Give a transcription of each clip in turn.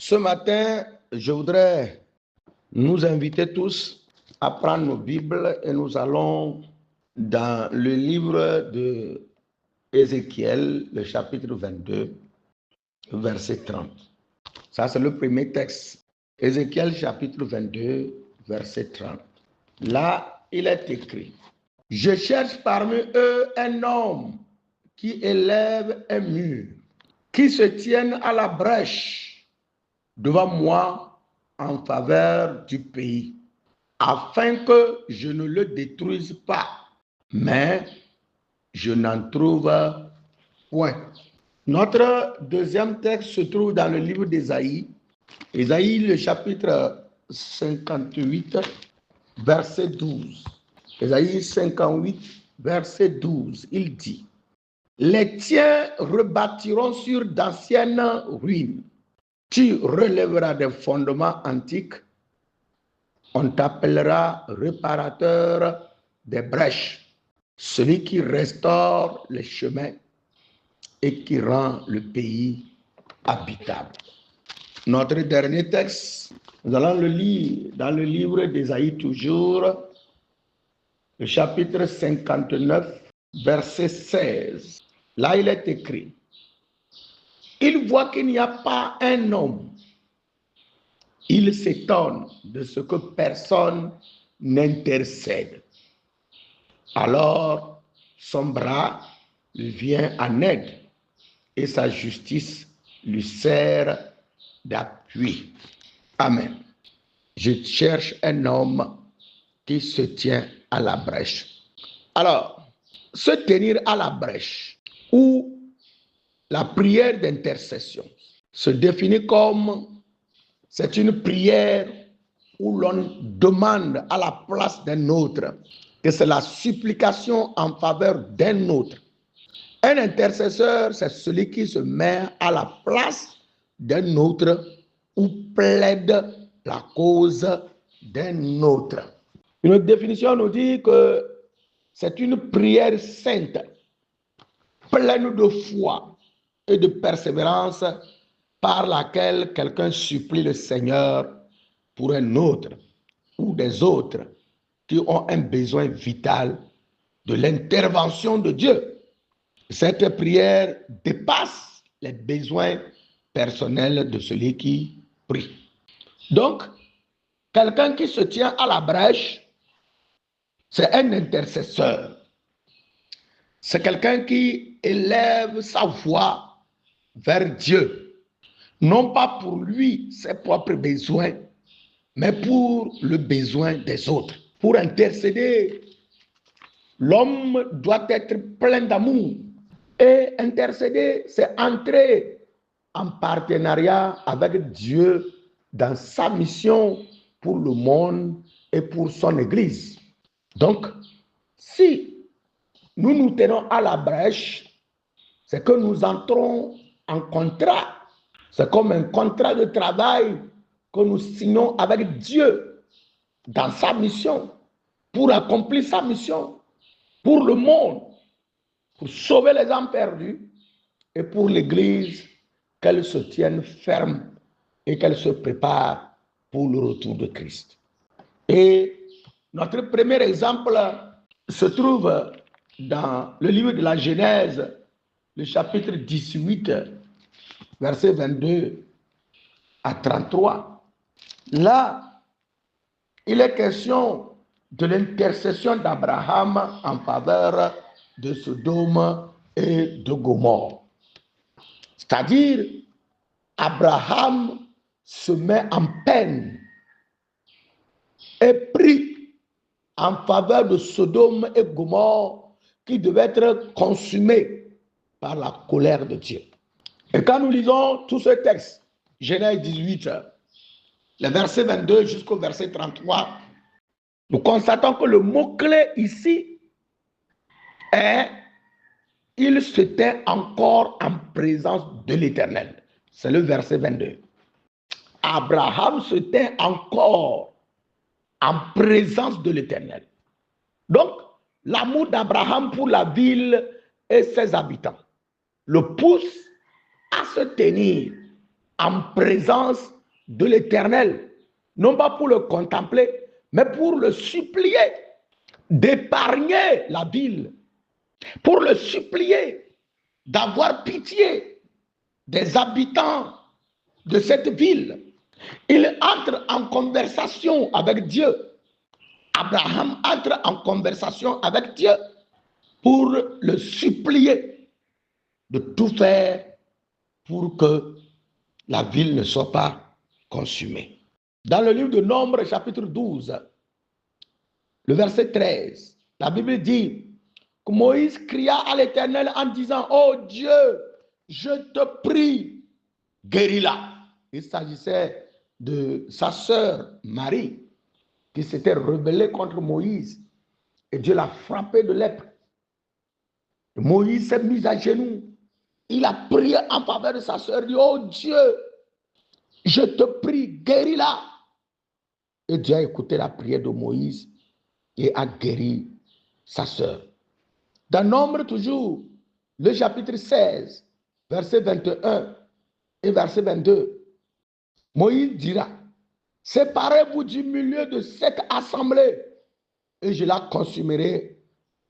Ce matin, je voudrais nous inviter tous à prendre nos Bibles et nous allons dans le livre de Ézéchiel, le chapitre 22, verset 30. Ça, c'est le premier texte. Ézéchiel, chapitre 22, verset 30. Là, il est écrit: Je cherche parmi eux un homme qui élève un mur, qui se tienne à la brèche devant moi en faveur du pays, afin que je ne le détruise pas, mais je n'en trouve point. Notre deuxième texte se trouve dans le livre d'Ésaïe, Ésaïe, le chapitre 58, verset 12. Ésaïe 58, verset 12, il dit: Les tiens rebâtiront sur d'anciennes ruines. Tu relèveras des fondements antiques. On t'appellera réparateur des brèches, celui qui restaure les chemins et qui rend le pays habitable. Notre dernier texte, nous allons le lire dans le livre d'Ésaïe toujours, le chapitre 59, verset 16. Là, il est écrit: Il voit qu'il n'y a pas un homme. Il s'étonne de ce que personne n'intercède. Alors, son bras lui vient en aide et sa justice lui sert d'appui. Amen. Je cherche un homme qui se tient à la brèche. Alors, se tenir à la brèche ou la prière d'intercession se définit comme c'est une prière où l'on demande à la place d'un autre, que c'est la supplication en faveur d'un autre. Un intercesseur, c'est celui qui se met à la place d'un autre ou plaide la cause d'un autre. Une définition nous dit que c'est une prière sainte, pleine de foi et de persévérance, par laquelle quelqu'un supplie le Seigneur pour un autre ou des autres qui ont un besoin vital de l'intervention de Dieu. Cette prière dépasse les besoins personnels de celui qui prie. Donc, quelqu'un qui se tient à la brèche, c'est un intercesseur. C'est quelqu'un qui élève sa voix vers Dieu, non pas pour lui, ses propres besoins, mais pour le besoin des autres. Pour intercéder, l'homme doit être plein d'amour. Et intercéder, c'est entrer en partenariat avec Dieu dans sa mission pour le monde et pour son Église. Donc, si nous nous tenons à la brèche, c'est que nous entrons en contrat. C'est comme un contrat de travail que nous signons avec Dieu dans sa mission, pour accomplir sa mission, pour le monde, pour sauver les âmes perdues et pour l'Église, qu'elle se tienne ferme et qu'elle se prépare pour le retour de Christ. Et notre premier exemple se trouve dans le livre de la Genèse, le chapitre 18, versets 22 à 33. Là, il est question de l'intercession d'Abraham en faveur de Sodome et de Gomorrhe. C'est-à-dire, Abraham se met en peine et prie en faveur de Sodome et Gomorrhe qui devaient être consumés par la colère de Dieu. Et quand nous lisons tout ce texte, Genèse 18, le verset 22 jusqu'au verset 33, nous constatons que le mot-clé ici est « il se tint encore en présence de l'Éternel ». C'est le verset 22. Abraham se tint encore en présence de l'Éternel. Donc, l'amour d'Abraham pour la ville et ses habitants le pousse à se tenir en présence de l'Éternel, non pas pour le contempler, mais pour le supplier d'épargner la ville, pour le supplier d'avoir pitié des habitants de cette ville. Il entre en conversation avec Dieu. Abraham entre en conversation avec Dieu pour le supplier de tout faire pour que la ville ne soit pas consumée. Dans le livre de Nombres, chapitre 12, le verset 13, la Bible dit que Moïse cria à l'Éternel en disant: oh Dieu, je te prie, guéris-la. Il s'agissait de sa sœur Marie qui s'était rebellée contre Moïse et Dieu l'a frappé de lèpre. Moïse s'est mis à genoux. Il a prié en faveur de sa sœur. Il dit: oh Dieu, je te prie, guéris-la. Et Dieu a écouté la prière de Moïse et a guéri sa sœur. Dans Nombre toujours, le chapitre 16, verset 21 et verset 22, Moïse dira: séparez-vous du milieu de cette assemblée et je la consumerai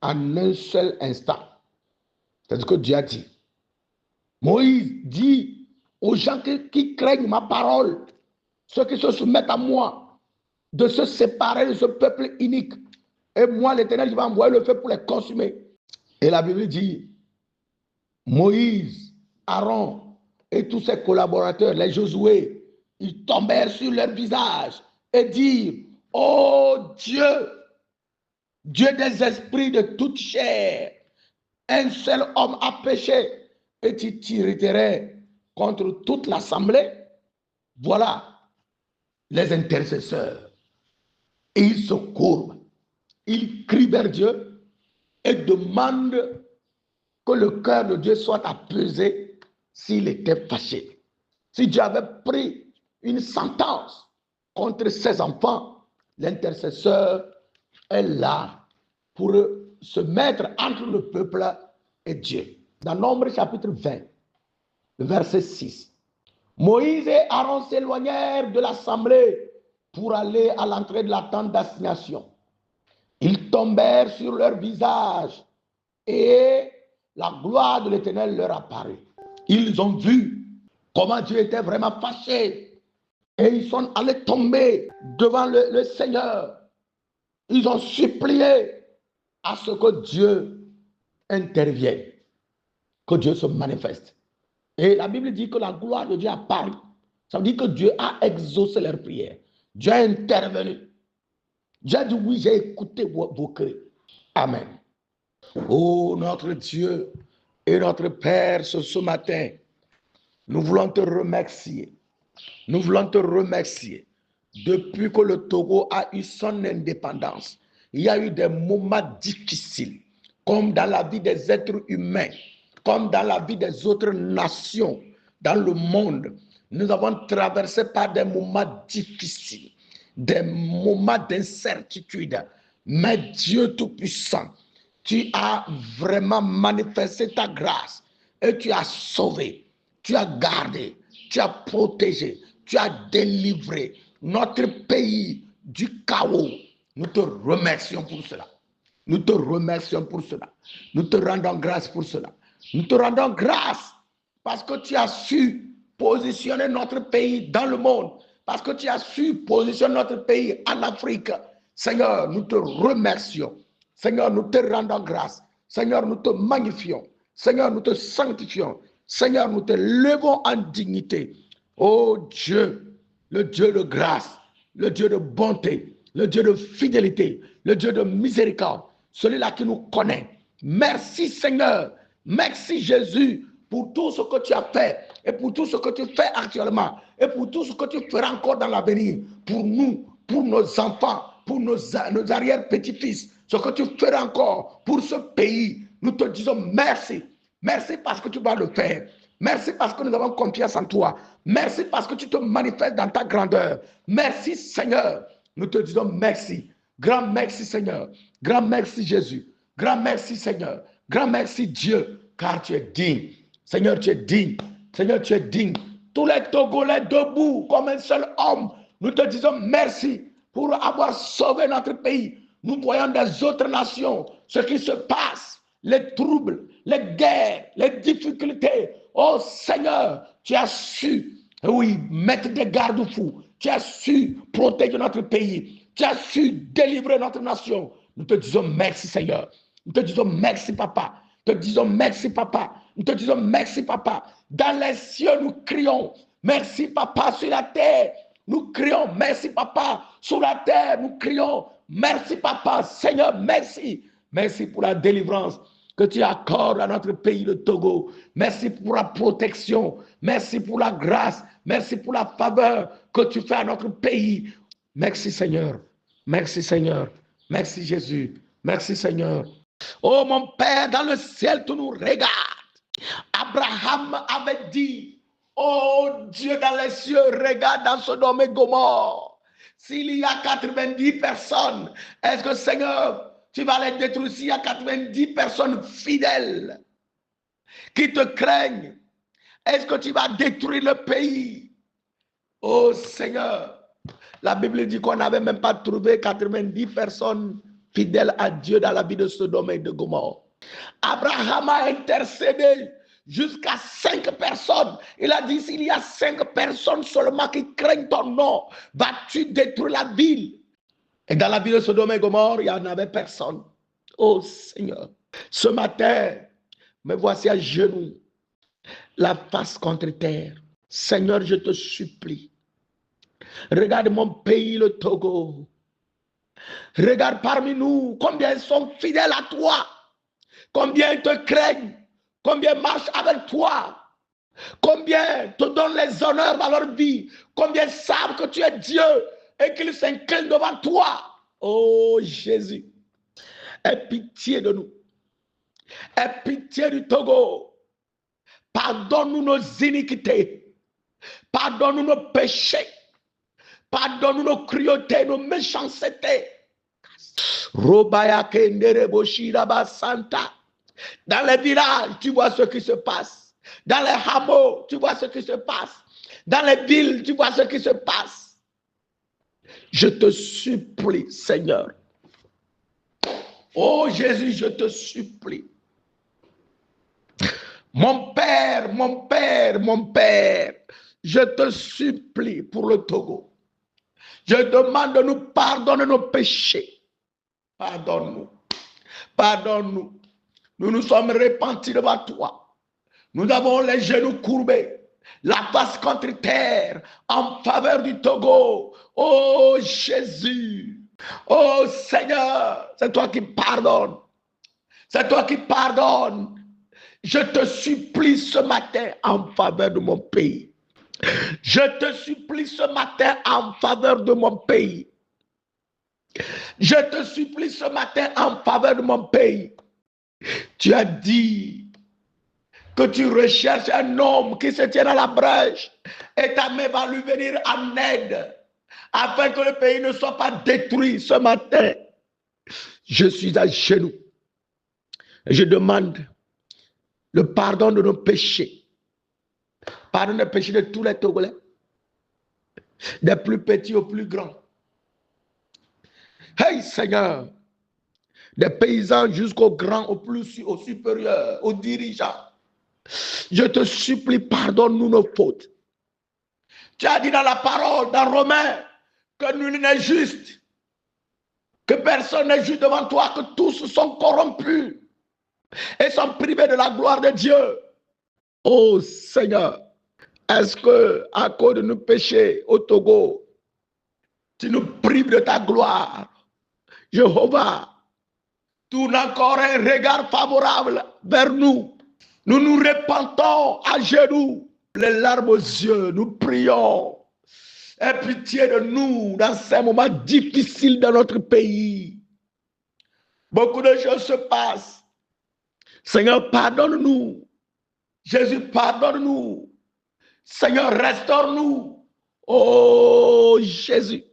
en un seul instant. C'est ce que Dieu a dit. Moïse dit aux gens qui craignent ma parole, ceux qui se soumettent à moi, de se séparer de ce peuple unique. Et moi, l'Éternel, je vais envoyer le feu pour les consumer. Et la Bible dit, Moïse, Aaron et tous ses collaborateurs, les Josué, ils tombèrent sur leur visage et dirent: oh Dieu, Dieu des esprits de toute chair, un seul homme a péché et tu t'irriterais contre toute l'assemblée. Voilà les intercesseurs. Et ils se courbent, ils crient vers Dieu et demandent que le cœur de Dieu soit apaisé s'il était fâché. Si Dieu avait pris une sentence contre ses enfants, l'intercesseur est là pour se mettre entre le peuple et Dieu. Dans Nombre chapitre 20, verset 6, Moïse et Aaron s'éloignèrent de l'assemblée pour aller à l'entrée de la tente d'assignation. Ils tombèrent sur leur visage et la gloire de l'Éternel leur apparut. Ils ont vu comment Dieu était vraiment fâché et ils sont allés tomber devant le Seigneur. Ils ont supplié à ce que Dieu intervienne, que Dieu se manifeste. Et la Bible dit que la gloire de Dieu apparut. Ça veut dire que Dieu a exaucé leurs prières. Dieu a intervenu. Dieu a dit: oui, j'ai écouté vos cris. Amen. Oh, notre Dieu et notre Père, ce matin, nous voulons te remercier. Nous voulons te remercier. Depuis que le Togo a eu son indépendance, il y a eu des moments difficiles, comme dans la vie des êtres humains, comme dans la vie des autres nations dans le monde. Nous avons traversé par des moments difficiles, des moments d'incertitude. Mais Dieu Tout-Puissant, tu as vraiment manifesté ta grâce et tu as sauvé, tu as gardé, tu as protégé, tu as délivré notre pays du chaos. Nous te remercions pour cela. Nous te remercions pour cela. Nous te rendons grâce pour cela. Nous te rendons grâce parce que tu as su positionner notre pays dans le monde, parce que tu as su positionner notre pays en Afrique. Seigneur, nous te remercions. Seigneur, nous te rendons grâce. Seigneur, nous te magnifions. Seigneur, nous te sanctifions. Seigneur, nous te levons en dignité. Oh Dieu, le Dieu de grâce, le Dieu de bonté, le Dieu de fidélité, le Dieu de miséricorde, celui-là qui nous connaît. Merci Seigneur, merci Jésus pour tout ce que tu as fait et pour tout ce que tu fais actuellement et pour tout ce que tu feras encore dans l'avenir pour nous, pour nos enfants, pour nos arrière-petits-fils, ce que tu feras encore pour ce pays. Nous te disons merci. Merci parce que tu vas le faire. Merci parce que nous avons confiance en toi. Merci parce que tu te manifestes dans ta grandeur. Merci Seigneur. Nous te disons merci. Grand merci Seigneur. Grand merci Jésus. Grand merci Seigneur. Grand merci Dieu. Car tu es digne. Seigneur, tu es digne. Seigneur, tu es digne. tous les Togolais debout comme un seul homme, nous te disons merci pour avoir sauvé notre pays. Nous voyons des autres nations ce qui se passe, les troubles, les guerres, les difficultés. Oh Seigneur, tu as su, oui, mettre des garde-fous. Tu as su protéger notre pays. Tu as su délivrer notre nation. Nous te disons merci Seigneur. Nous te disons merci Papa. Nous te disons merci Papa. Nous te disons merci Papa. Dans les cieux, nous crions merci Papa. Sur la terre, nous crions merci Papa. Sur la terre, nous crions merci Papa. Seigneur, merci. Merci pour la délivrance que tu accordes à notre pays, le Togo. Merci pour la protection. Merci pour la grâce. Merci pour la faveur que tu fais à notre pays. Merci Seigneur. Merci Seigneur. Merci Jésus. Merci Seigneur. Oh mon Père, dans le ciel, tu nous regardes. Abraham avait dit, oh Dieu dans les cieux, regarde dans Sodome et Gomorrhe. S'il y a 90 personnes, est-ce que Seigneur, tu vas les détruire? S'il y a 90 personnes fidèles qui te craignent, est-ce que tu vas détruire le pays? Oh Seigneur, la Bible dit qu'on n'avait même pas trouvé 90 personnes fidèles à Dieu dans la vie de Sodome et de Gomorrhe. Abraham a intercédé jusqu'à 5 personnes. Il a dit, s'il y a 5 personnes seulement qui craignent ton nom, vas-tu détruire la ville? Et dans la ville de Sodome et Gomorrhe, il n'y en avait personne. Oh Seigneur, ce matin, me voici à genoux, la face contre terre. Seigneur, je te supplie. Regarde mon pays, le Togo. Regarde parmi nous combien ils sont fidèles à toi. Combien ils te craignent. Combien marchent avec toi. Combien te donnent les honneurs dans leur vie. Combien savent que tu es Dieu et qu'ils s'inclinent devant toi. Oh Jésus, aie pitié de nous. Aie pitié du Togo. Pardonne-nous nos iniquités. Pardonne-nous nos péchés. Pardonne-nous nos cruautés, nos méchancetés. Dans les villages, tu vois ce qui se passe. Dans les hameaux, tu vois ce qui se passe. Dans les villes, tu vois ce qui se passe. Je te supplie, Seigneur. Oh Jésus, je te supplie. Mon Père, mon Père, mon Père, je te supplie pour le Togo. Je demande de nous pardonner nos péchés. Pardonne-nous. Pardonne-nous. Nous nous sommes repentis devant toi. Nous avons les genoux courbés, la face contre terre, en faveur du Togo. Oh Jésus. Oh Seigneur, c'est toi qui pardonnes. C'est toi qui pardonnes. Je te supplie ce matin en faveur de mon pays. Je te supplie ce matin en faveur de mon pays. Je te supplie ce matin en faveur de mon pays. Tu as dit que tu recherches un homme qui se tienne à la brèche et ta main va lui venir en aide afin que le pays ne soit pas détruit ce matin. Je suis à genoux. Je demande le pardon de nos péchés. Pardonne les péchés de tous les Togolais, des plus petits aux plus grands. Hey Seigneur, des paysans jusqu'aux grands, aux supérieurs, aux dirigeants. Je te supplie, pardonne-nous nos fautes. Tu as dit dans la parole, dans Romains, que nul n'est juste, que personne n'est juste devant toi, que tous sont corrompus et sont privés de la gloire de Dieu. Oh Seigneur, est-ce que à cause de nos péchés au Togo, tu nous prives de ta gloire? Jéhovah, tourne encore un regard favorable vers nous. Nous nous repentons à genoux, les larmes aux yeux, nous prions. Aie pitié de nous dans ces moments difficiles dans notre pays. Beaucoup de choses se passent. Seigneur, pardonne-nous. Jésus, pardonne-nous. Seigneur, restaure-nous. Oh Jésus,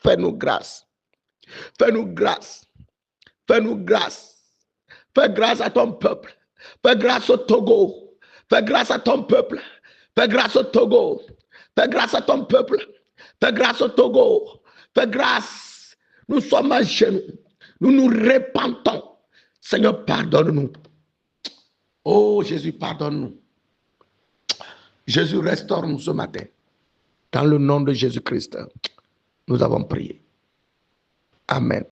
fais-nous grâce. Fais-nous grâce. Fais-nous grâce. Fais grâce à ton peuple. Fais grâce au Togo. Fais grâce à ton peuple. Fais grâce au Togo. Fais grâce à ton peuple. Fais grâce au Togo. Fais grâce. Nous sommes à genoux. Nous nous repentons. Seigneur, pardonne-nous. Oh Jésus, pardonne-nous. Jésus, restaure-nous ce matin. Dans le nom de Jésus-Christ, nous avons prié. Amen.